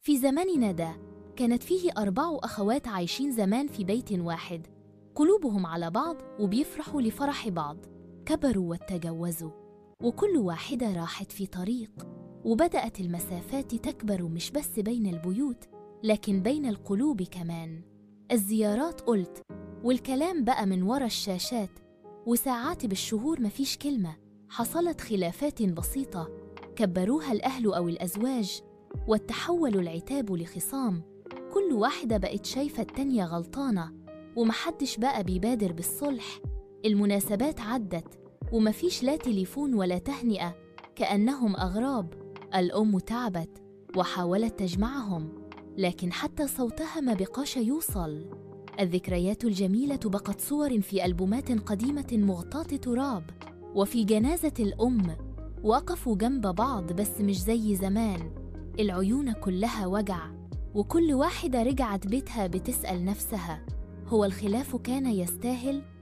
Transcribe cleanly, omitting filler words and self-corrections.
في زماننا ده كانت فيه 4 أخوات عايشين زمان في بيت واحد، قلوبهم على بعض وبيفرحوا لفرح بعض. كبروا واتجوزوا، وكل واحدة راحت في طريق، وبدأت المسافات تكبر مش بس بين البيوت لكن بين القلوب كمان. الزيارات قلت، والكلام بقى من ورا الشاشات، وساعات بالشهور مفيش كلمة. حصلت خلافات بسيطة كبروها الأهل أو الأزواج، وتحول العتاب لخصام. كل واحدة بقت شايفة التانية غلطانة، ومحدش بقى بيبادر بالصلح. المناسبات عدت ومفيش لا تليفون ولا تهنئة، كأنهم أغراب. الأم تعبت وحاولت تجمعهم، لكن حتى صوتها ما بقاش يوصل. الذكريات الجميلة بقت صور في ألبومات قديمة مغطاة تراب. وفي جنازة الأم وقفوا جنب بعض بس مش زي زمان. العيون كلها وجع، وكل واحدة رجعت بيتها بتسأل نفسها، هو الخلاف كان يستاهل